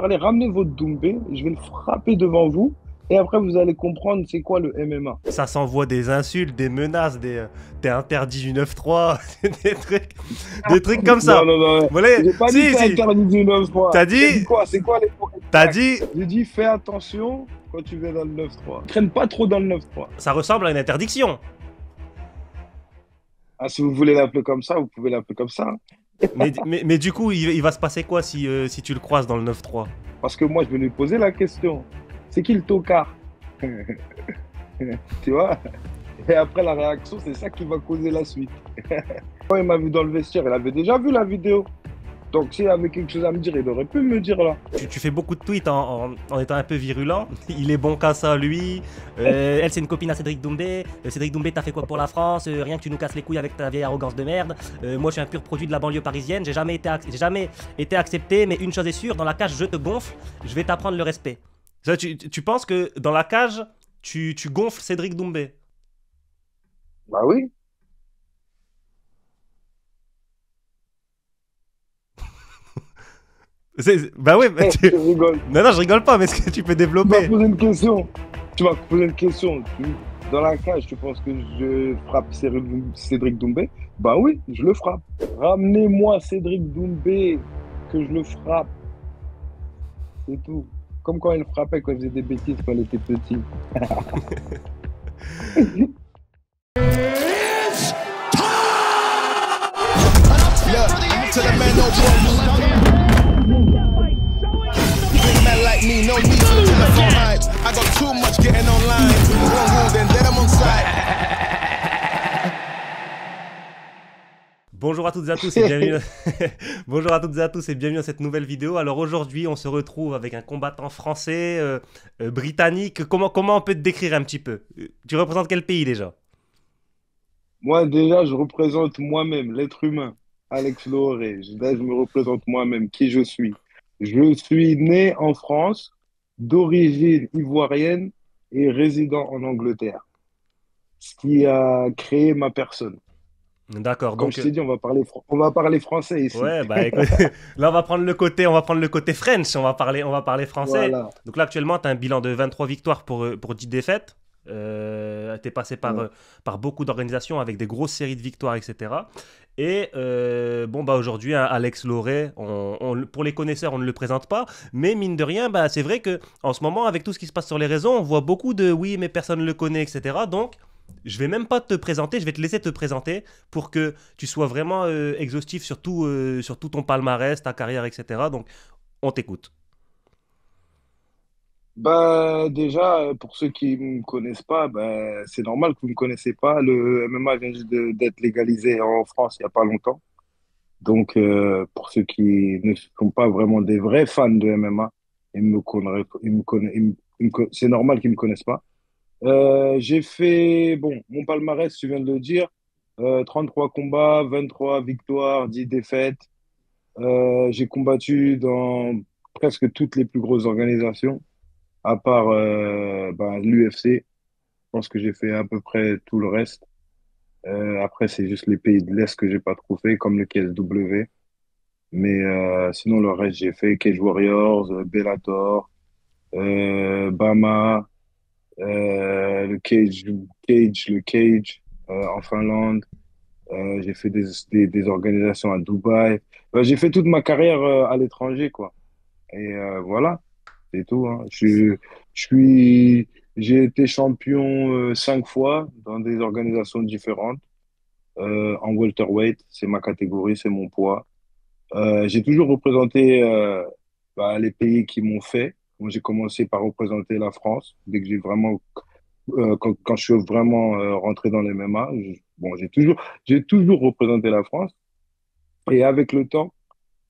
parler, ramenez votre Doumbé, je vais le frapper devant vous, et après vous allez comprendre c'est quoi le MMA. Ça s'envoie des insultes, des menaces, t'es interdit du 9-3, des trucs comme Non, ça. non, non, Voilà, j'ai pas dit si, c'est si, interdit du 9-3. t'as J'ai dit dit, quoi? C'est quoi les mots t'as exacts? dit, J'ai dit fais attention quand tu vas dans le 9-3. Traîne pas trop dans le 9-3. ça ressemble à une interdiction. Ah, si vous voulez l'appeler comme ça, vous pouvez l'appeler comme ça. Mais du coup, il va se passer quoi si tu le croises dans le 9-3? Parce que moi, je vais lui poser la question. C'est qui le tocard? Tu vois? Et après, la réaction, c'est ça qui va causer la suite. Quand il m'a vu dans le vestiaire, il avait déjà vu la vidéo. Donc, s'il avait quelque chose à me dire, il aurait pu me dire là. Tu fais beaucoup de tweets en étant un peu virulent. Il est bon qu'à ça, lui. Elle, c'est une copine à Cédric Doumbé. Cédric Doumbé, t'as fait quoi pour la France? Rien que tu nous casses les couilles avec ta vieille arrogance de merde. Moi, je suis un pur produit de la banlieue parisienne. J'ai jamais été accepté, mais une chose est sûre, dans la cage, je te gonfle. Je vais t'apprendre le respect. Ça, tu penses que dans la cage, tu gonfles Cédric Doumbé? Bah oui. Bah ouais, Je rigole. non, non, je rigole pas, mais est-ce que tu peux Tu m'as développer? posé une question. Tu m'as posé une question. Dans la cage, tu penses que je frappe Cédric Doumbé? Bah oui, je le frappe. Ramenez-moi Cédric Doumbé, que je le frappe. C'est tout. Comme quand il frappait quand il faisait des bêtises quand il était petit. Look, to the man, no big man like me, no need for the telephone hype. I got too much getting online. One rule, then let them on side. Bonjour à toutes et à tous et bienvenue. Bonjour à toutes et à tous et bienvenue à cette nouvelle vidéo. Alors aujourd'hui, on se retrouve avec un combattant français, britannique. Comment on peut te décrire un petit peu? Tu représentes quel pays déjà? Moi, déjà, je représente moi-même, l'être humain, Alex Loré. Là, je me représente moi-même, qui je suis. Je suis né en France, d'origine ivoirienne et résident en Angleterre, ce qui a créé ma personne. D'accord, Comme donc je t'ai dit, on va parler français ici. ouais, bah écoute, là on va prendre le côté French, on va parler français. Voilà. Donc là actuellement, tu as un bilan de 23 victoires pour 10 défaites. Tu es passé Ouais. par beaucoup d'organisations avec des grosses séries de victoires, etc. Et bon, bah aujourd'hui, hein, Alex Loré, pour les connaisseurs, on ne le présente pas. Mais mine de rien, bah, c'est vrai que en ce moment, avec tout ce qui se passe sur les réseaux, on voit beaucoup de oui, mais personne ne le connaît, etc. Donc, je vais même pas te présenter, je vais te laisser te présenter pour que tu sois vraiment exhaustif sur tout ton palmarès, ta carrière, etc. Donc, on t'écoute. Bah, déjà, pour ceux qui ne me connaissent pas, bah, c'est normal que vous ne me connaissez pas. Le MMA vient juste d'être légalisé en France il n'y a pas longtemps. Donc, pour ceux qui ne sont pas vraiment des vrais fans de MMA, c'est normal qu'ils ne me connaissent pas. J'ai fait, bon, mon palmarès, tu viens de le dire, 33 combats, 23 victoires, 10 défaites. J'ai combattu dans presque toutes les plus grosses organisations, à part l'UFC. Je pense que j'ai fait à peu près tout le reste. Après, c'est juste les pays de l'Est que j'ai pas trop fait, comme le KSW. Mais sinon, le reste, j'ai fait Cage Warriors, Bellator, Bama, le Cage en Finlande. J'ai fait des organisations à Dubaï. J'ai fait toute ma carrière à l'étranger, quoi. Et voilà, c'est tout, hein. J'ai été champion 5 fois dans des organisations différentes. En welterweight, c'est ma catégorie, c'est mon poids. J'ai toujours représenté les pays qui m'ont fait. Moi, j'ai commencé par représenter la France. Dès que j'ai vraiment, quand je suis vraiment rentré dans les MMA, bon, j'ai toujours représenté la France. Et avec le temps,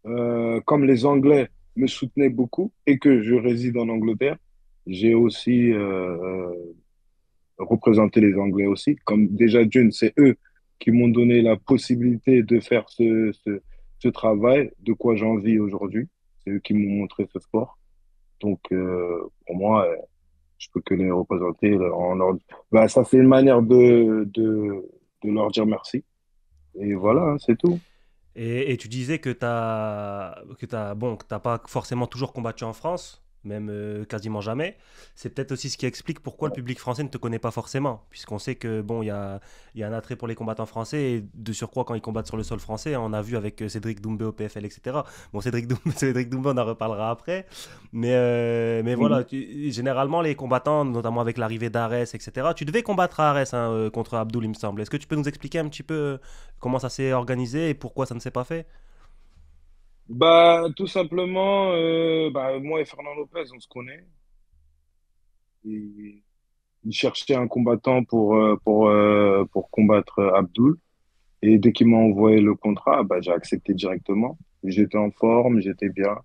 comme les Anglais me soutenaient beaucoup et que je réside en Angleterre, j'ai aussi représenté les Anglais aussi. Comme déjà d'une, c'est eux qui m'ont donné la possibilité de faire ce travail, de quoi j'en vis aujourd'hui. C'est eux qui m'ont montré ce sport. Donc, pour moi, je peux que les représenter ça, c'est une manière de leur dire merci. Et voilà, hein, c'est tout. Et tu disais que t'as pas forcément toujours combattu en France, même quasiment jamais. C'est peut-être aussi ce qui explique pourquoi le public français ne te connaît pas forcément, puisqu'on sait que bon, il y a un attrait pour les combattants français, et de surcroît quand ils combattent sur le sol français, on a vu avec Cédric Doumbé au PFL, etc. Bon, Cédric Doumbé, Cédric Doumbé, on en reparlera après, mais voilà, Mhm. généralement les combattants, notamment avec l'arrivée d'Ares, etc. Tu devais combattre à Ares hein, contre Abdul, il me semble. Est-ce que tu peux nous expliquer un petit peu comment ça s'est organisé et pourquoi ça ne s'est pas fait? Bah, tout simplement, bah, moi et Fernand Lopez, on se connaît. Et il cherchait un combattant pour combattre Abdul. Et dès qu'il m'a envoyé le contrat, bah, j'ai accepté directement. J'étais en forme, j'étais bien.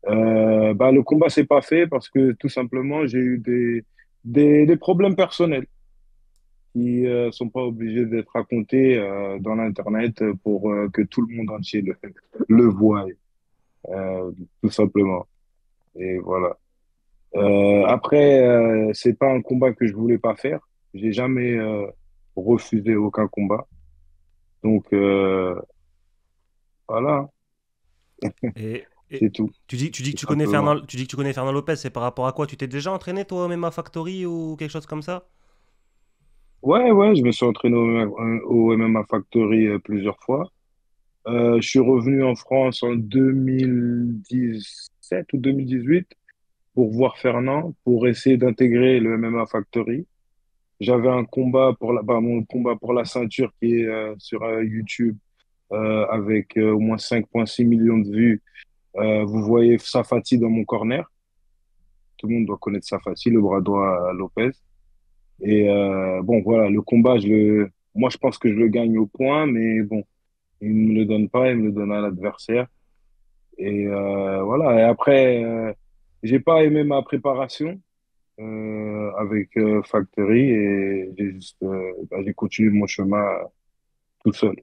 Bah, le combat s'est pas fait parce que tout simplement, j'ai eu des problèmes personnels qui sont pas obligés d'être racontés dans l'Internet pour que tout le monde entier le voie, euh, tout simplement. Et voilà. Après, c'est pas un combat que je voulais pas faire. J'ai jamais refusé aucun combat. Donc voilà, Et c'est tout, tu dis que tout simplement. Tu dis que tu connais Fernand Lopez, c'est par rapport à quoi? Tu t'es déjà entraîné toi au MMA Factory ou quelque chose comme ça? Ouais, ouais, je me suis entraîné au MMA Factory plusieurs fois. Je suis revenu en France en 2017 ou 2018 pour voir Fernand, pour essayer d'intégrer le MMA Factory. J'avais un combat mon combat pour la ceinture qui est sur YouTube avec au moins 5,6 millions de vues. Vous voyez Safati dans mon corner. Tout le monde doit connaître Safati, le bras droit à Lopez. Et bon, voilà, le combat, moi, je pense que je le gagne au point, mais bon, il ne me le donne pas, il me le donne à l'adversaire. Et voilà. Et après, j'ai pas aimé ma préparation avec Factory et j'ai continué mon chemin tout seul.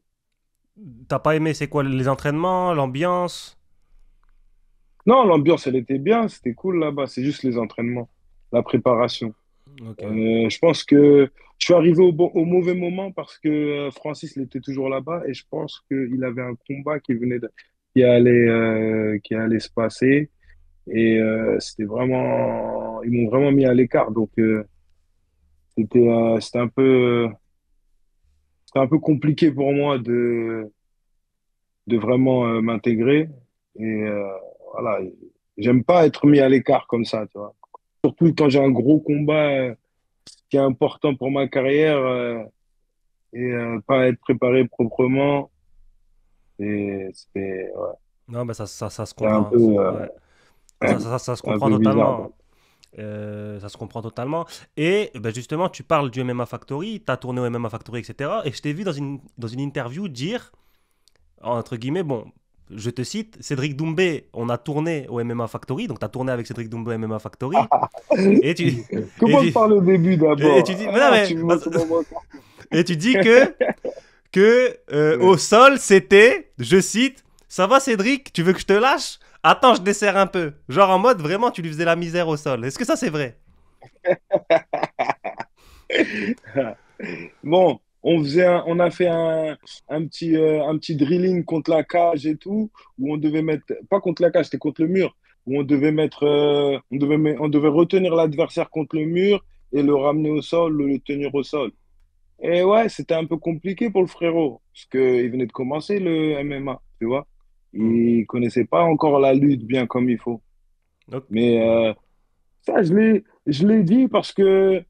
T'as pas aimé, c'est quoi les entraînements, l'ambiance? Non, l'ambiance, elle était bien, c'était cool là-bas. C'est juste les entraînements, la préparation. Ok. Je pense que je suis arrivé au mauvais moment parce que Francis, il était toujours là-bas et je pense qu'il avait un combat qui allait se passer et ils m'ont vraiment mis à l'écart. Donc, c'était c'était un peu compliqué pour moi de vraiment m'intégrer et voilà. J'aime pas être mis à l'écart comme ça, tu vois. Surtout quand j'ai un gros combat qui est important pour ma carrière. Et pas être préparé proprement. Et ouais, Non, bah ça se c'est un comprend. peu, Ouais. Ça se un comprend peu bizarre. totalement. Ça se comprend totalement. Et ben justement, tu parles du MMA Factory, tu as tourné au MMA Factory, etc. Et je t'ai vu dans une interview dire, entre guillemets, bon, je te cite, Cédric Doumbé, on a tourné au MMA Factory, donc tu as tourné avec Cédric Doumbé au MMA Factory, et tu, et Commence tu, par le début et d'abord. tu dis, mais non, Ah, mais, tu veux comment moi. et tu dis que au Ouais. sol, c'était, je cite, ça va Cédric, tu veux que je te lâche? Attends, je desserre un peu. Genre en mode, vraiment, tu lui faisais la misère au sol. Est-ce que ça, c'est vrai? Bon, on a fait un petit drilling contre la cage et tout, où on devait mettre, pas contre la cage, c'était contre le mur, où on devait on devait retenir l'adversaire contre le mur et le ramener au sol, le tenir au sol. Et ouais, c'était un peu compliqué pour le frérot, parce qu'il venait de commencer le MMA, tu vois. Hmm. Il connaissait pas encore la lutte bien comme il faut. Ok. Mais Hmm. ça, je l'ai dit parce que,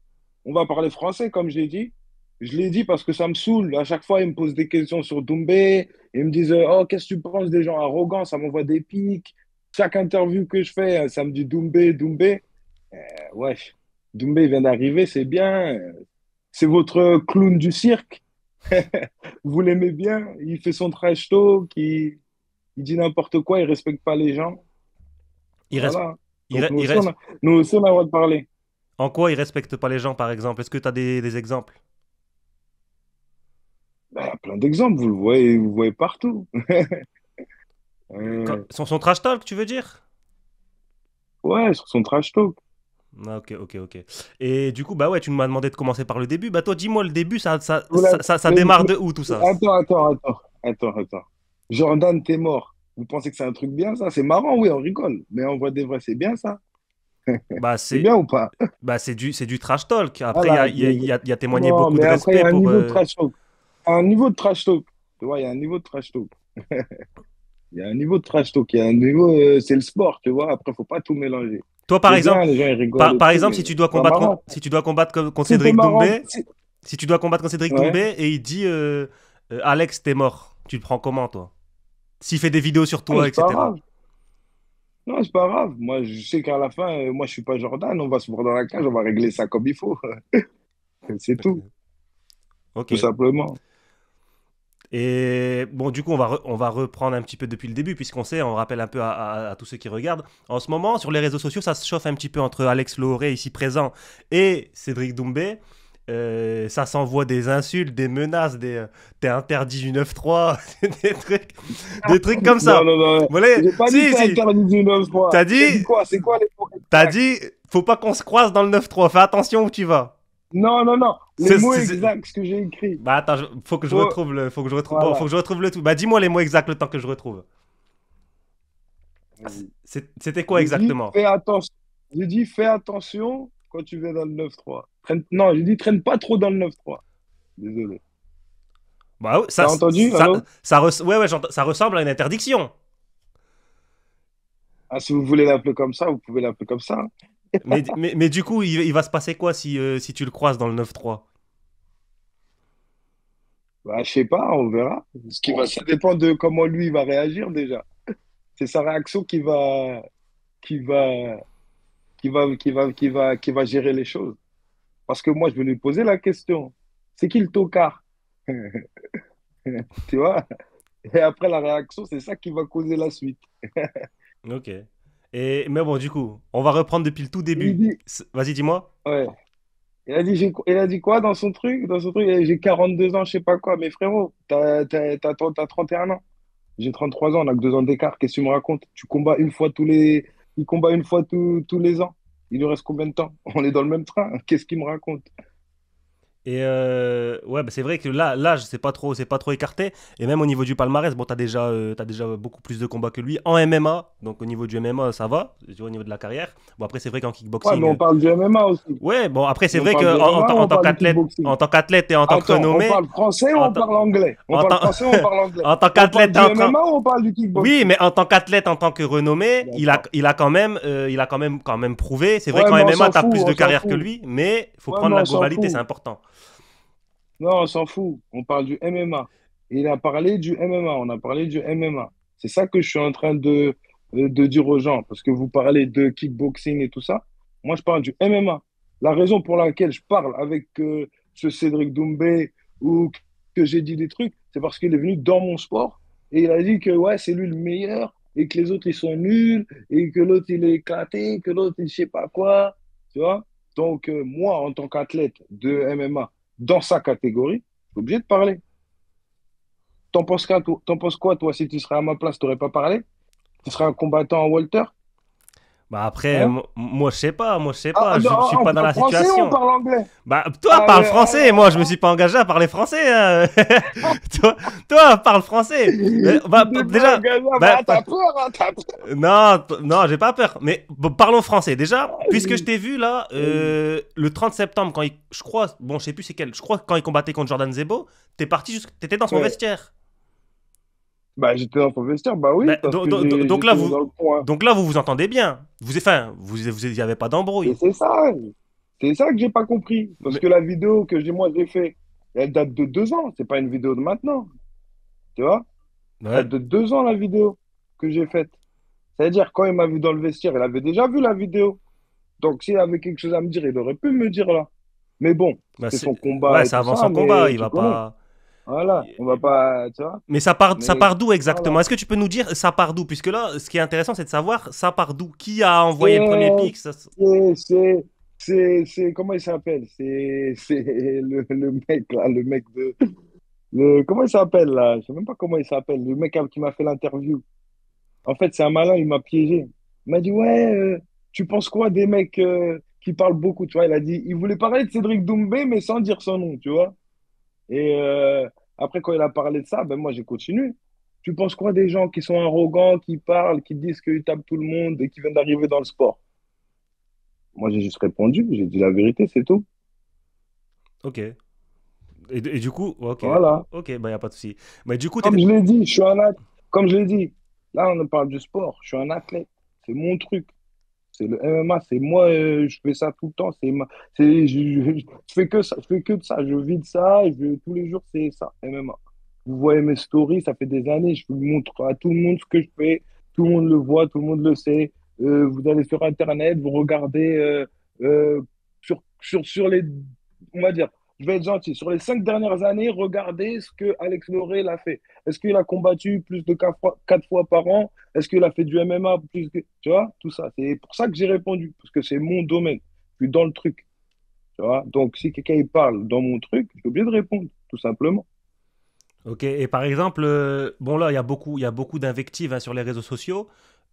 on va parler français, comme j'ai dit. Je l'ai dit parce que ça me saoule. À chaque fois, ils me posent des questions sur Doumbé. Ils me disent, oh, qu'est-ce que tu penses des gens arrogants? Ça m'envoie des pics. Chaque interview que je fais, ça me dit Doumbé, Doumbé. Wesh, Doumbé vient d'arriver, c'est bien. C'est votre clown du cirque. Vous l'aimez bien. Il fait son trash talk, il dit n'importe quoi, il respecte pas les gens. Il res- Voilà. il Donc re- il res- nous aussi, on a le droit de parler. En quoi il respecte pas les gens, par exemple? Est-ce que tu as des exemples? Ben, il y a plein d'exemples, vous le voyez partout. Euh, Son trash talk, tu veux dire? ouais, sur son trash talk. Ah, ok, ok, ok. Et du coup, bah ouais, tu m'as demandé de commencer par le début. Bah toi, dis-moi, le début, Vous la- ça démarre de où tout ça? Attends. Jordan, t'es mort. Vous pensez que c'est un truc bien, ça? C'est marrant, oui, on rigole. Mais en vrai des vrais, c'est bien, ça? Bah, C'est bien ou pas? c'est du trash talk. Après, Voilà. il y a témoigné Non, beaucoup mais de après, il y respect a un pour. niveau de trash talk. Un niveau de trash talk. Tu vois, il y a un niveau de trash talk. Il y a un niveau de trash talk. Il y a un niveau, c'est le sport, tu vois. Après, faut pas tout mélanger. Toi, par C'est exemple, bien, les gens, ils rigolent et par tout, exemple, mais c'est pas marrant. si tu dois combattre contre C'était Cédric marrant. Doumbé, si tu dois combattre contre Cédric Ouais. Doumbé et il dit Alex, t'es mort, tu le prends comment, toi? S'il fait des vidéos sur Non, mais toi, c'est pas etc. grave. Non, c'est pas grave. Moi, je sais qu'à la fin, moi, je suis pas Jordan. On va se voir dans la cage, on va régler ça comme il faut. C'est tout, Ok. tout simplement. Et bon, du coup, on va reprendre un petit peu depuis le début, puisqu'on sait, on rappelle un peu à tous ceux qui regardent. En ce moment, sur les réseaux sociaux, ça se chauffe un petit peu entre Alex Loré, ici présent, et Cédric Doumbé. Ça s'envoie des insultes, des menaces, t'es interdit du 9-3, des trucs comme Non, ça. non, non. Voilà. J'ai pas dit que Si, c'est si. interdit du 9-3. T'as J'ai dit dit, quoi? C'est quoi les mots t'as exacts? dit, faut pas qu'on se croise dans le 9-3. Fais attention où tu vas. Non, non, non. Les C'est- mots c'est- c'est- exacts, ce que j'ai écrit. Bah attends, faut que je Faut... retrouve bon, faut Voilà. que je retrouve le tout. Bah dis-moi les mots exacts le temps que je retrouve. Vas-y. C'était quoi J'ai dit, exactement? fais attention. J'ai dit, fais attention quand tu vas dans le 9-3. Non, j'ai dit, traîne pas trop dans le 9-3. Désolé. Bah oui, T'as entendu? Allô? ouais, ouais, ça ressemble à une interdiction. Ah, si vous voulez l'appeler comme ça, vous pouvez l'appeler comme ça. Mais du coup, il va se passer quoi si tu le croises dans le 9-3? Bah, je sais pas, on verra. Ça dépend de comment lui va réagir déjà. C'est sa réaction qui va, qui va gérer les choses. Parce que moi, je vais lui poser la question. C'est qui le tocard? Tu vois? Et après, la réaction, c'est ça qui va causer la suite. Ok. Mais bon, du coup, on va reprendre depuis le tout Il début. dit, Vas-y, dis-moi. ouais. Il a dit quoi dans son truc? Dans son truc, j'ai 42 ans, je sais pas quoi. Mais frérot, t'as 31 ans. J'ai 33 ans, on a que 2 ans d'écart. Qu'est-ce que tu me racontes? Il combat une fois tous les ans. Il lui reste combien de temps? On est dans le même train. Qu'est-ce qu'il me raconte? Ouais, bah, c'est vrai que là, c'est pas trop écarté. Et même au niveau du palmarès, bon, t'as déjà beaucoup plus de combats que lui en MMA. Donc au niveau du MMA, ça va. Je dirais au niveau de la carrière. Bon, après, c'est vrai qu'en Ouais, mais kickboxing. on parle du MMA aussi. Ouais, bon, après, c'est On vrai parle que du MMA ou on parle du en kickboxing? tant qu'athlète et en tant que Attends, on renommé, parle français ou en on tant, parle anglais? On en parle tant, français ou on parle anglais? en tant On parle qu'athlète, du MMA ou on parle du oui, kickboxing? mais en tant qu'athlète, en tant que renommé, D'accord. il a quand même prouvé. C'est vrai Ouais, qu'en mais on MMA, s'en t'as fout, plus de on s'en carrière que fout. lui, mais faut Ouais, prendre mais la on s'en globalité, c'est fout. important. Non, on s'en fout. On parle du MMA. Il a parlé du MMA. On a parlé du MMA. C'est ça que je suis en train de dire aux gens. Parce que vous parlez de kickboxing et tout ça. Moi, je parle du MMA. La raison pour laquelle je parle avec ce Cédric Doumbé ou que j'ai dit des trucs, c'est parce qu'il est venu dans mon sport et il a dit que ouais, c'est lui le meilleur et que les autres, ils sont nuls et que l'autre, il est éclaté, que l'autre, il sais pas quoi. Tu vois? Donc, moi, en tant qu'athlète de MMA, dans sa catégorie, je suis obligé de parler. T'en penses quoi, toi, si tu serais à ma place, tu n'aurais pas parlé? Tu serais un combattant en welter? Bah après, Hein? moi je sais Ah, pas, non, je suis on pas dans parle la français ou on situation. parle anglais? Bah toi Ah, parle français, moi je me suis pas engagé à parler français. Hein. toi, toi parle français. tu t'es pas Déjà, engagé, bah, bah, t'as peur, hein, t'as peur. non, j'ai pas peur. Mais bon, parlons français. Déjà, puisque je t'ai vu là, Vas-y. le 30 septembre, je crois, bon, je sais plus c'est quel, je crois que quand il combattait contre Jordan Zebo, t'étais dans son Ouais. vestiaire. Bah, j'étais dans ton vestiaire, bah oui, Bah, parce que donc là, j'étais dans le coin. vous vous entendez bien. Vous y avez pas Et d'embrouille. c'est ça que j'ai pas compris. Parce Mais, que la vidéo que j'ai fait, elle date de 2 ans, c'est pas une vidéo de maintenant, tu vois? Elle ouais. date de 2 ans, la vidéo que j'ai faite. C'est-à-dire, quand il m'a vu dans le vestiaire, il avait déjà vu la vidéo. Donc, s'il avait quelque chose à me dire, il aurait pu me dire là. Mais bon, Bah, c'était son combat ouais, et c'est tout avant ça, son combat, mais il tu va connais. pas. Voilà, on va pas, tu vois. Mais ça Mais part d'où exactement? voilà. Est-ce que tu peux nous dire ça part d'où? Puisque là, ce qui est intéressant, c'est de savoir ça part d'où. Qui a envoyé le premier C'est, pic? c'est, c'est, comment il s'appelle? C'est le mec là, comment il s'appelle là? Je sais même pas comment il s'appelle. Le mec qui m'a fait l'interview. En fait, c'est un malin, il m'a piégé. Il m'a dit, ouais, tu penses quoi des mecs qui parlent beaucoup, tu vois? Il voulait parler de Cédric Doumbé, mais sans dire son nom, tu vois? Et après, quand il a parlé de ça, ben moi, j'ai continué. Tu penses quoi des gens qui sont arrogants, qui parlent, qui disent qu'ils tapent tout le monde et qui viennent d'arriver dans le sport? Moi, j'ai juste répondu, j'ai dit la vérité, c'est tout. Ok. Et du coup, ok. Voilà. Ok, bah, y a pas de souci. Mais du coup, Comme t'étais. je l'ai dit, je suis un athlète. Comme je l'ai dit, là, on parle du sport. Je suis un athlète. C'est mon truc. C'est le MMA. C'est moi, je fais ça tout le temps. Je fais que ça. Je fais que de ça. Je vis de ça. Tous les jours, c'est ça, MMA. Vous voyez mes stories, ça fait des années. Je vous montre à tout le monde ce que je fais. Tout le monde le voit, tout le monde le sait. Vous allez sur Internet, vous regardez euh, sur les, on va dire, je vais être gentil. Sur les 5 dernières années, regardez ce que Alex Loré l'a fait. Est-ce qu'il a combattu plus de 4 fois par an? Est-ce qu'il a fait du MMA plus que... Tu vois, tout ça. C'est pour ça que j'ai répondu, parce que c'est mon domaine. Je suis dans le truc. Tu vois? Donc, si quelqu'un il parle dans mon truc, je suis obligé de répondre, tout simplement. Ok, et par exemple, bon là, il y a beaucoup d'invectives hein, sur les réseaux sociaux.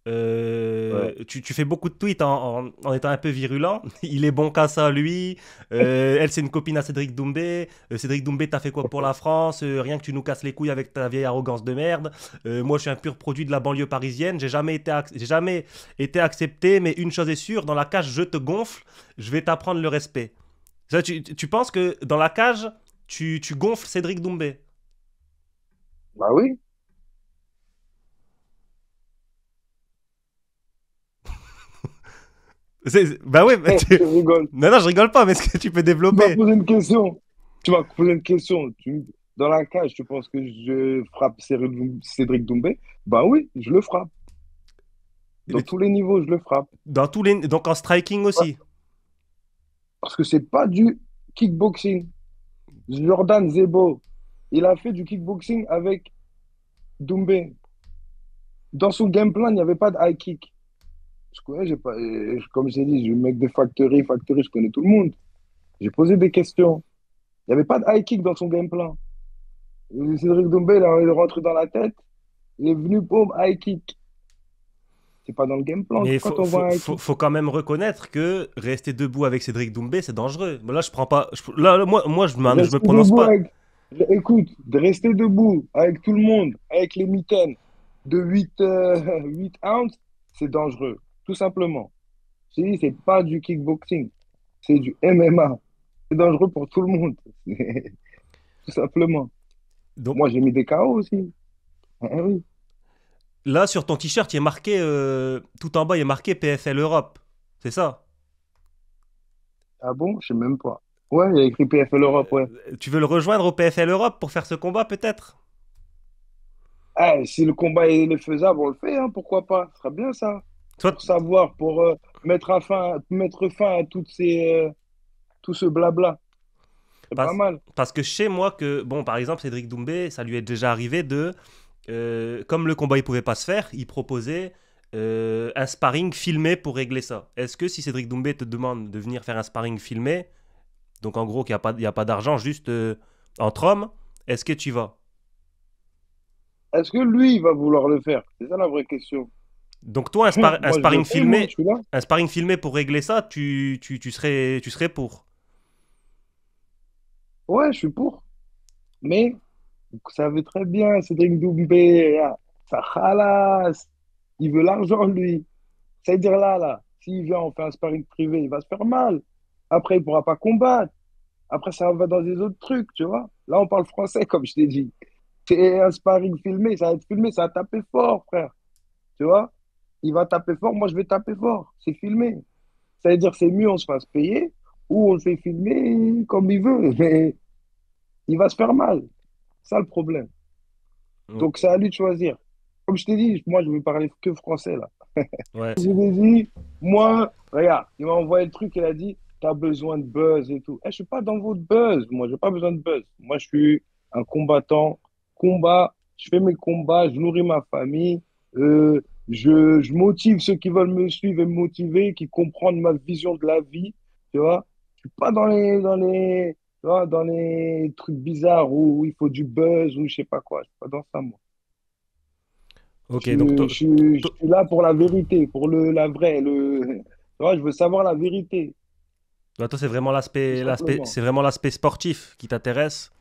Ouais. Tu fais beaucoup de tweets en étant un peu virulent. Il est bon qu'à ça, lui. Elle, c'est une copine à Cédric Doumbé. Cédric Doumbé, t'as fait quoi pour la France? Rien que tu nous casses les couilles avec ta vieille arrogance de merde. Moi, je suis un pur produit de la banlieue parisienne. J'ai jamais été accepté, mais une chose est sûre, dans la cage, je te gonfle. Je vais t'apprendre le respect. Ça, tu penses que dans la cage, tu gonfles Cédric Doumbé? Bah oui. Bah ouais, Tu rigoles. non, non, je rigole pas, mais est-ce que tu peux Tu m'as développer? posé une question. Tu m'as posé une question. Dans la cage, tu penses que je frappe Cédric Doumbé? Bah oui, je le frappe. Dans Mais tous les niveaux, je le frappe. dans tous les... Donc en striking Ouais. aussi. Parce que c'est pas du kickboxing. Jordan Zebo, il a fait du kickboxing avec Doumbé. Dans son game plan, il n'y avait pas de high kick. Je connais, j'ai pas, comme j'ai dit, je suis le mec de Factory. Factory, je connais tout le monde. J'ai posé des questions. Il n'y avait pas de high kick dans son game plan. Cédric Doumbé, il est rentré dans la tête. Il est venu, boum, high kick. C'est pas dans le game plan Mais quand on voit un high kick. faut quand même reconnaître que rester debout avec Cédric Doumbé, c'est dangereux. Là, je prends pas. Là, moi je me Rester prononce debout pas. avec, écoute, de rester debout avec tout le monde, avec les mitaines de 8 ounces, c'est dangereux, tout simplement. Je dis, c'est pas du kickboxing, c'est du MMA. C'est dangereux pour tout le monde, tout simplement. Donc Moi, j'ai mis des KO aussi. Ah oui. là, sur ton t-shirt, il est marqué. Tout en bas, il est marqué PFL Europe. C'est ça? Ah bon? Je sais même pas. Ouais, il y a écrit PFL Europe, ouais. Tu veux le rejoindre au PFL Europe pour faire ce combat, peut-être? Ah, si le combat est faisable, on le fait, hein, pourquoi pas? Ce serait bien ça. Toi, Pour savoir, pour mettre fin à tout ce blabla. C'est pas parce, mal. parce que je sais, moi, que, bon, par exemple, Cédric Doumbé, ça lui est déjà arrivé de. Comme le combat, il pouvait pas se faire, il proposait un sparring filmé pour régler ça. Est-ce que si Cédric Doumbé te demande de venir faire un sparring filmé, donc en gros, qu'il n'y a pas d'argent, juste entre hommes, est-ce que tu vas? Est-ce que lui, il va vouloir le faire? C'est ça la vraie question. Donc toi, Moi, je le fais, moi, je suis là. un sparring filmé pour régler ça, tu serais pour. Ouais, je suis pour. Mais, vous savez très bien, Cédric Doumbé, là, ça khalasse. Il veut l'argent, lui. C'est-à-dire là, s'il vient, on fait un sparring privé, il va se faire mal. Après, il pourra pas combattre. Après, ça va dans des autres trucs, tu vois. Là, on parle français, comme je t'ai dit. C'est un sparring filmé, ça va être filmé, ça va taper fort, frère. Tu vois? Il va taper fort, moi, je vais taper fort. C'est filmé. Ça veut dire c'est mieux on se fasse payer ou on le fait filmer comme il veut. Mais il va se faire mal. C'est ça le problème. Donc Ok. c'est à lui de choisir. Comme je t'ai dit, moi je veux parler que français là. Ouais. Je lui ai dit, moi, regarde, il m'a envoyé le truc, il a dit, t'as besoin de buzz et tout. Je suis pas dans votre buzz, moi, j'ai pas besoin de buzz. Moi, je suis un combattant, combat, je fais mes combats, je nourris ma famille, je motive ceux qui veulent me suivre et me motiver, qui comprennent ma vision de la vie, tu vois. Je suis pas tu vois, dans les trucs bizarres où il faut du buzz ou je sais pas quoi. Je suis pas dans ça, moi. Ok, donc Je suis là pour la vérité, pour la vraie. Tu vois, je veux savoir la vérité, toi, c'est tout simplement. vraiment l'aspect sportif qui t'intéresse.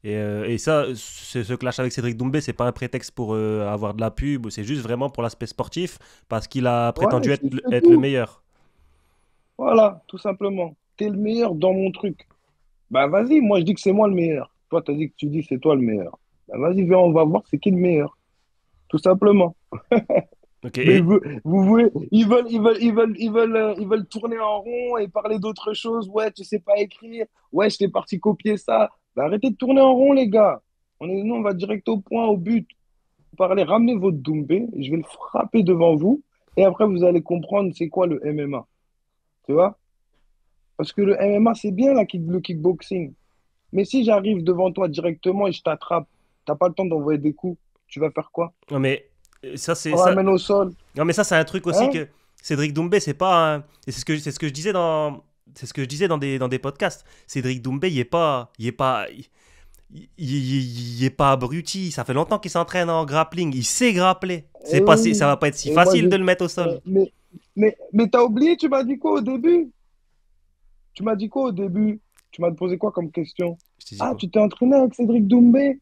Et ça, ce clash avec Cédric Doumbé, c'est pas un prétexte pour avoir de la pub, c'est juste vraiment pour l'aspect sportif, parce qu'il a Ouais, prétendu être, c'est être le tout. meilleur. Voilà, tout simplement. T'es le meilleur dans mon truc. Bah vas-y, moi je dis que c'est moi le meilleur. Toi, t'as dit que tu dis que c'est toi le meilleur. Bah vas-y, viens, on va voir c'est qui le meilleur. Tout simplement. Ok, Mais vous voulez, ils veulent tourner en rond et parler d'autre chose. Ouais, tu sais pas écrire. Ouais, j'étais parti copier ça. Bah, arrêtez de tourner en rond, les gars. Nous, on va direct au point, au but. Parlez, ramenez votre Doumbé. Je vais le frapper devant vous. Et après, vous allez comprendre c'est quoi le MMA. Tu vois? Parce que le MMA, c'est bien le kickboxing. Mais si j'arrive devant toi directement et je t'attrape, t'as pas le temps d'envoyer des coups. Tu vas faire quoi? non mais ça On c'est ça. ramène au sol. Non mais ça c'est un truc aussi Hein? que Cédric Doumbé c'est pas et c'est ce que je disais dans des podcasts. Cédric Doumbé il est pas abruti. Ça fait longtemps qu'il s'entraîne en grappling. Il sait grappler. Et Ça oui. va pas être si Et moi, facile de le mettre au sol. mais t'as oublié, tu m'as dit quoi au début? Tu m'as dit quoi au début? Tu m'as posé quoi comme question? Je t'ai dit Ah, quoi? tu t'es entraîné avec Cédric Doumbé?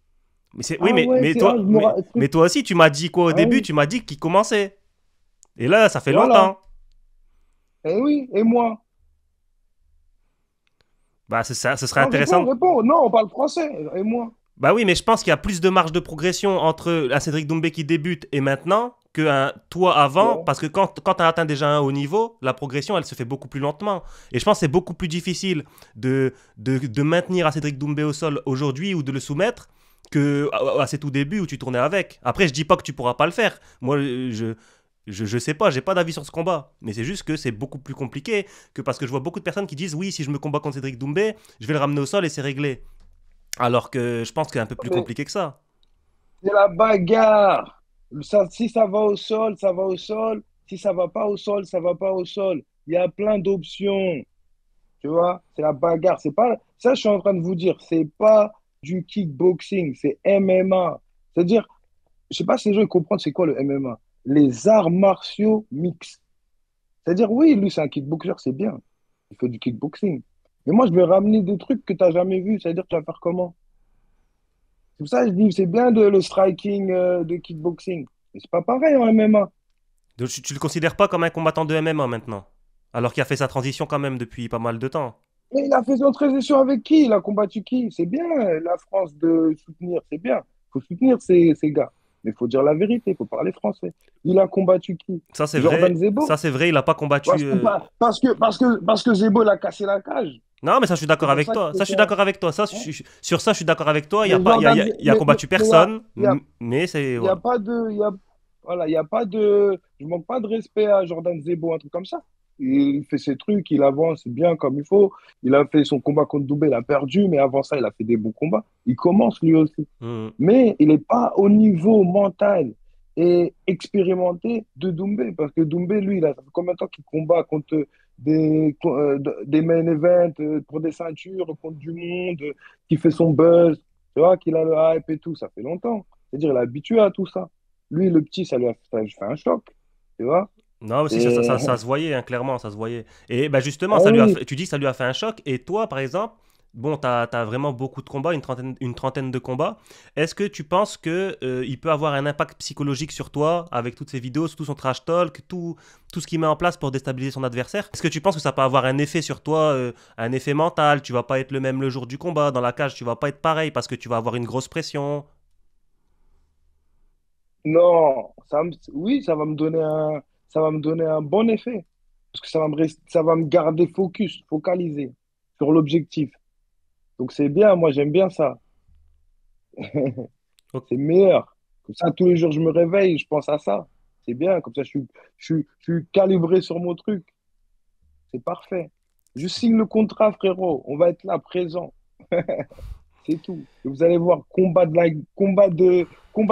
Oui, Ah ouais, c'est, ah, je me mais truc. toi aussi, tu m'as dit quoi au Ah début? oui, Tu m'as dit qu'il commençait. Et là, ça fait voilà. longtemps. Et oui, et moi? Bah, ce serait Non, réponds, intéressant. réponds. Non, on parle français. Et moi? Bah oui, mais je pense qu'il y a plus de marge de progression entre un Cédric Doumbé qui débute et maintenant que un toi avant, Ouais. parce que quand tu as atteint déjà un haut niveau, la progression, elle se fait beaucoup plus lentement. Et je pense que c'est beaucoup plus difficile de maintenir un Cédric Doumbé au sol aujourd'hui ou de le soumettre que à ses tout débuts où tu tournais avec. Après, je dis pas que tu pourras pas le faire. Moi, je sais pas, j'ai pas d'avis sur ce combat. Mais c'est juste que c'est beaucoup plus compliqué que parce que je vois beaucoup de personnes qui disent oui, si je me combats contre Cédric Doumbé, je vais le ramener au sol et c'est réglé. Alors que je pense que c'est un peu plus Mais compliqué que ça. c'est la bagarre. Ça, si ça va au sol, ça va au sol. Si ça va pas au sol, ça va pas au sol. Il y a plein d'options. Tu vois, c'est la bagarre. C'est pas ça, je suis en train de vous dire. C'est pas du kickboxing, c'est MMA. C'est-à-dire, je sais pas si les gens comprennent c'est quoi le MMA. Les arts martiaux mixtes. C'est-à-dire, oui, lui, c'est un kickboxer, c'est bien. Il fait du kickboxing. Mais moi, je vais ramener des trucs que tu n'as jamais vus. C'est-à-dire, tu vas faire comment? C'est pour ça que je dis, c'est bien le striking de kickboxing. Mais c'est pas pareil en MMA. Donc tu le considères pas comme un combattant de MMA maintenant. Alors qu'il a fait sa transition quand même depuis pas mal de temps. Mais il a fait son transition avec qui? Il a combattu qui? C'est bien, la France, de soutenir. C'est bien. Il faut soutenir ces gars. Mais il faut dire la vérité. Il faut parler français. Il a combattu qui? Ça c'est Jordan vrai. Ça Zebo? c'est vrai, il a pas combattu. Parce que Zebo, il a cassé la cage. Non, mais ça je suis C'est d'accord pour avec ça toi. qu'il Ça je était. suis d'accord avec toi. Hein. Sur ça je suis d'accord avec toi. Il y a Mais pas, Jordan, il a combattu mais personne. y a, Mais c'est il y a voilà. pas de, il y a, voilà, il y a pas de, je manque pas de respect à Jordan Zebo, un truc comme ça. Il fait ses trucs, il avance bien comme il faut. Il a fait son combat contre Doumbé, il a perdu, mais avant ça, il a fait des bons combats. Il commence lui aussi. Mhm. Mais il n'est pas au niveau mental et expérimenté de Doumbé, parce que Doumbé, lui, il a ça fait combien de temps qu'il combat contre des main events, pour des ceintures, contre du monde, qui fait son buzz, tu vois, qu'il a le hype et tout, ça fait longtemps. C'est-à-dire, il est habitué à tout ça. Lui, le petit, ça lui fait un choc, tu vois. Non, mais si, Et, ça se voyait, hein, clairement, ça se voyait. Et bah, justement, ah oui, tu dis que ça lui a fait un choc. Et toi, par exemple, bon, t'as vraiment beaucoup de combats, une trentaine de combats. Est-ce que tu penses que il peut avoir un impact psychologique sur toi avec toutes ces vidéos, tout son trash talk, tout ce qu'il met en place pour déstabiliser son adversaire? Est-ce que tu penses que ça peut avoir un effet sur toi, un effet mental? Tu vas pas être le même le jour du combat. Dans la cage, tu vas pas être pareil parce que tu vas avoir une grosse pression. non, oui, ça va me donner un bon effet. Parce que ça va me garder focalisé sur l'objectif. Donc c'est bien, moi j'aime bien ça. Ok. C'est meilleur. Comme ça, tous les jours, je me réveille, je pense à ça. C'est bien, comme ça, je suis calibré sur mon truc. C'est parfait. Je signe le contrat, frérot. On va être là, présent. C'est tout. Et vous allez voir, combat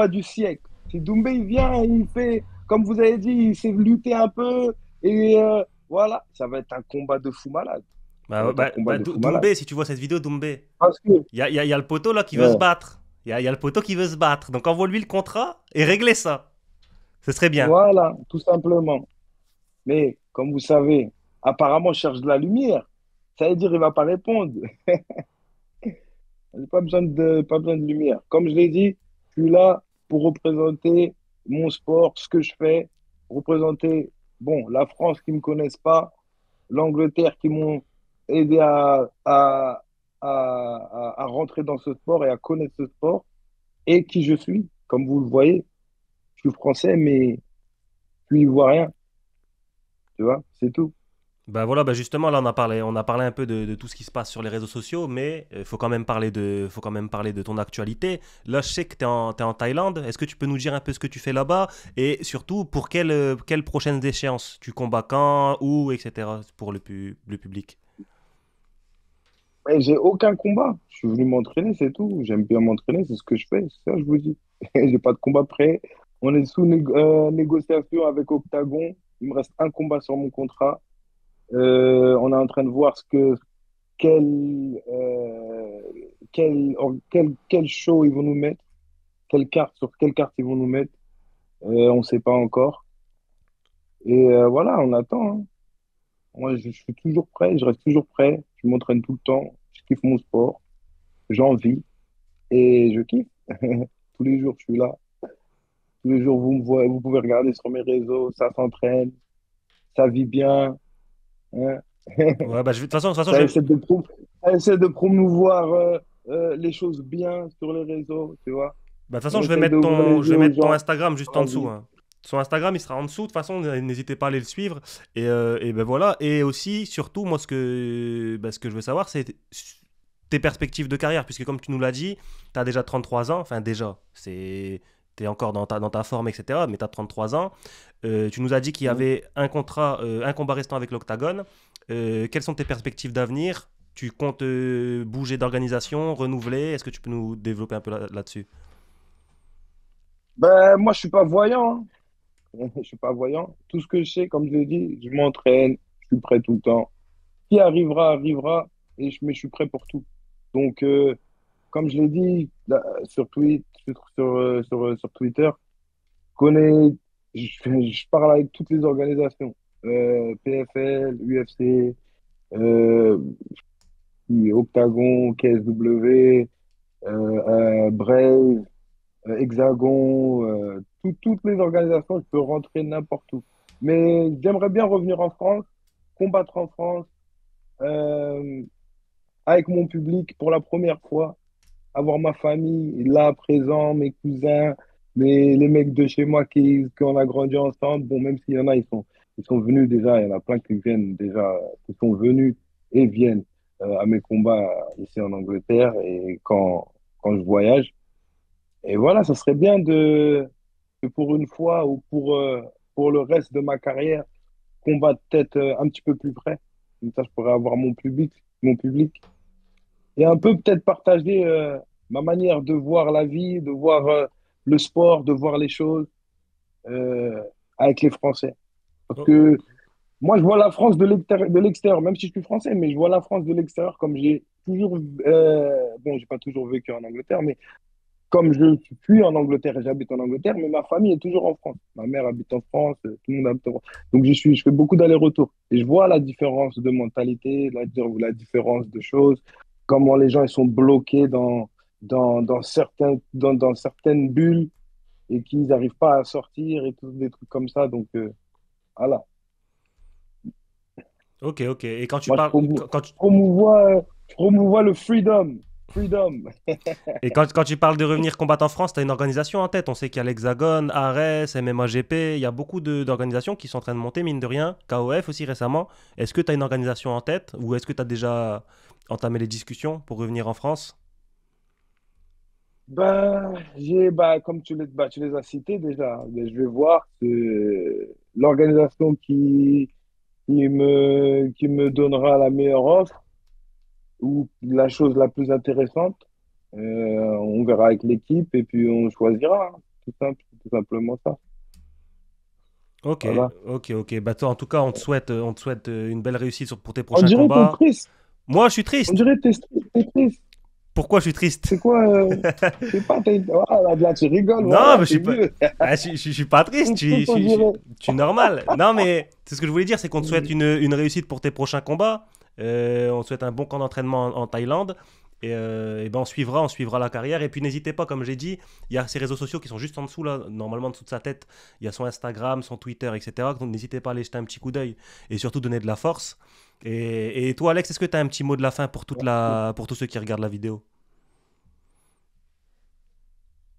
du siècle. Si Doumbé, il vient, il fait, comme vous avez dit, il s'est lutté un peu. Et voilà, ça va être un combat de fou malade. Ça va être un combat de fou malade. Doumbé, si tu vois cette vidéo, Doumbé, Parce que, il y a le poteau là qui veut se ouais, battre. Il y a le poteau qui veut se battre. Donc envoie-lui le contrat et réglez ça. Ce serait bien. voilà, tout simplement. Mais, comme vous savez, apparemment, je cherche de la lumière. Ça veut dire qu'il ne va pas répondre. J'ai pas besoin de lumière. Comme je l'ai dit, je suis là pour représenter mon sport, ce que je fais, représenter, bon, la France qui me connaissent pas, l'Angleterre qui m'ont aidé à rentrer dans ce sport et à connaître ce sport, et qui je suis. Comme vous le voyez, je suis français, mais je suis ivoirien, tu vois, c'est tout. Bah voilà, bah justement, là on a parlé un peu de tout ce qui se passe sur les réseaux sociaux, mais il faut quand même parler de ton actualité. Là, je sais que t'es en Thaïlande. Est-ce que tu peux nous dire un peu ce que tu fais là-bas et surtout pour quelles prochaines échéances tu combats quand, où, etc. pour le public. Mais j'ai aucun combat. Je suis venu m'entraîner, c'est tout. J'aime bien m'entraîner, c'est ce que je fais. C'est ça, je vous dis. J'ai pas de combat prêt. On est sous négociation avec Octagon. Il me reste un combat sur mon contrat. On est en train de voir quel, quel show ils vont nous mettre, sur quelle carte ils vont nous mettre. On ne sait pas encore. Et voilà, on attend, hein. Moi, je suis toujours prêt, je reste toujours prêt. Je m'entraîne tout le temps. Je kiffe mon sport. J'en vis et je kiffe. Tous les jours, je suis là. Tous les jours, vous me voyez, vous pouvez regarder sur mes réseaux. Ça s'entraîne, ça vit bien, hein. Ouais, bah de toute façon, Ça essaie de, ça essaie de promouvoir les choses bien sur les réseaux, tu vois. bah, de toute façon, On essaie d'ouvrir les je vais yeux aux mettre ton gens Instagram qui juste ont en dessous, envie. hein. Son Instagram, il sera en dessous. De toute façon, n'hésitez pas à aller le suivre. Et ben voilà. Et aussi, surtout, moi, ce que je veux savoir, c'est tes perspectives de carrière. Puisque, comme tu nous l'as dit, tu as déjà 33 ans. Enfin, déjà, t'es encore dans ta forme, etc. Mais tu as 33 ans. Tu nous as dit qu'il y Mhm. avait un combat restant avec l'Octagone. Quelles sont tes perspectives d'avenir? Tu comptes bouger d'organisation, renouveler? Est-ce que tu peux nous développer un peu là-dessus? Ben, moi, je suis pas voyant, hein. Je suis pas voyant. Tout ce que je sais, comme je l'ai dit, je m'entraîne, je suis prêt tout le temps. Qui arrivera, arrivera, mais je suis prêt pour tout. Donc, comme je l'ai dit là, sur Twitter, connais, je parle avec toutes les organisations, PFL, UFC, euh, Octagon, KSW, Brave, Hexagon, toutes les organisations, je peux rentrer n'importe où. Mais j'aimerais bien revenir en France, combattre en France, euh, avec mon public pour la première fois, avoir ma famille là présent, mes cousins, les mecs de chez moi qui on a grandi ensemble. Bon, même s'il y en a, ils sont venus déjà, il y en a plein qui viennent déjà, qui sont venus et viennent à mes combats ici en Angleterre et quand je voyage. Et voilà, ça serait bien de pour une fois ou pour le reste de ma carrière, combattre peut-être un petit peu plus près. Comme ça, je pourrais avoir mon public et un peu peut-être partager ma manière de voir la vie, de voir le sport, de voir les choses euh, avec les Français. Parce Oh, que moi, je vois la France de l'extérieur, même si je suis français, mais je vois la France de l'extérieur comme j'ai toujours, bon, j'ai pas toujours vécu en Angleterre, mais comme je suis en Angleterre et j'habite en Angleterre, mais ma famille est toujours en France. Ma mère habite en France, tout le monde habite en France. Donc je fais beaucoup d'allers-retours. Et je vois la différence de mentalité, la différence de choses, comment les gens ils sont bloqués dans certaines bulles et qu'ils n'arrivent pas à sortir et tout, des trucs comme ça. Donc voilà. ok, ok. Et quand tu Moi, parles, je promouvois le freedom. Freedom. quand tu parles de revenir combattre en France, tu as une organisation en tête. On sait qu'il y a l'Hexagone, Ares, MMAGP. Il y a beaucoup d'organisations qui sont en train de monter, mine de rien. KOF aussi récemment. Est-ce que tu as une organisation en tête ou est-ce que tu as déjà entamé les discussions pour revenir en France? Tu les as cités déjà. Mais je vais voir l'organisation qui me donnera la meilleure offre ou la chose la plus intéressante. On verra avec l'équipe et puis on choisira, hein. Tout simplement ça. Ok, Voilà. ok, ok. Bah toi, en tout cas, on te souhaite une belle réussite pour tes On prochains dirait que t'es combats. triste. Moi, je suis On triste. dirait que t'es triste. Pourquoi je suis triste? C'est quoi? Je sais pas, là, tu rigoles, Non, voilà, mais je suis c'est pas. mieux. Ah, je suis pas triste, T'es triste, on dirait. je suis normal. Non, mais c'est ce que je voulais dire, c'est qu'on te souhaite une réussite pour tes prochains combats. On te souhaite un bon camp d'entraînement en Thaïlande. Et ben on suivra la carrière. Et puis n'hésitez pas, comme j'ai dit, il y a ces réseaux sociaux qui sont juste en dessous, là, normalement en dessous de sa tête. Il y a son Instagram, son Twitter, etc. Donc n'hésitez pas à aller jeter un petit coup d'œil et surtout donner de la force. Et toi, Alex, est-ce que tu as un petit mot de la fin pour, pour tous ceux qui regardent la vidéo?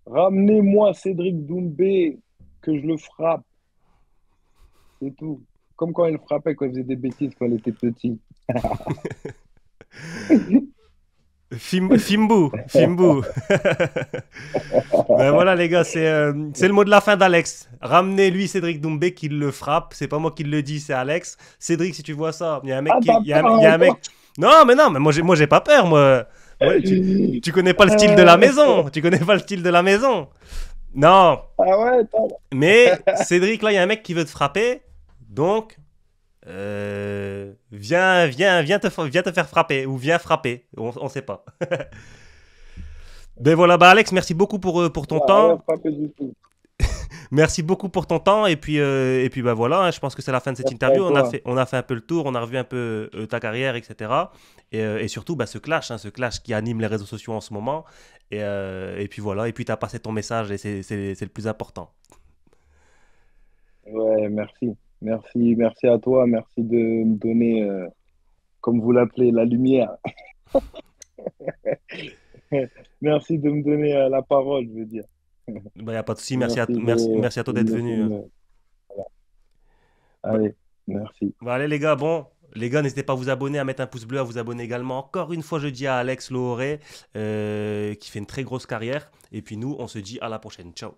Ramenez-moi Cédric Doumbé, que je le frappe, c'est tout. Comme quand il frappait quand il faisait des bêtises quand il était petit. Fimbu, Fimbu. Ben voilà les gars, c'est le mot de la fin d'Alex. Ramenez-lui Cédric Doumbé qu'il le frappe. C'est pas moi qui le dis, c'est Alex. Cédric, si tu vois ça, il y a un mec Ah, qui, t'as peur il y a un mec. encore? Non, mais moi j'ai pas peur moi. Tu connais pas le style de la maison. Tu connais pas le style de la maison. Non, Ah ouais, mais Cédric là, il y a un mec qui veut te frapper. Donc viens te faire frapper ou viens frapper. On sait pas. Ben voilà, bah Alex, merci beaucoup pour ton rien temps. frappé du tout. Merci beaucoup pour ton temps. Et puis bah voilà, hein, je pense que c'est la fin de cette Merci à interview. toi. On a fait un peu le tour, on a revu un peu ta carrière, etc. Et surtout, bah, ce clash qui anime les réseaux sociaux en ce moment. Et puis voilà, et puis tu as passé ton message et c'est le plus important. Ouais, merci. Merci, merci à toi. Merci de me donner, comme vous l'appelez, la lumière. Merci de me donner la parole, je veux dire. Bah, y a pas de souci, Merci merci à toi de d'être me laisser venu. voilà. Bah, Allez, merci. bah, allez les gars, bon, les gars, n'hésitez pas à vous abonner, à mettre un pouce bleu, à vous abonner également. Encore une fois, je dis à Alex Lohoré, qui fait une très grosse carrière. Et puis nous, on se dit à la prochaine. Ciao.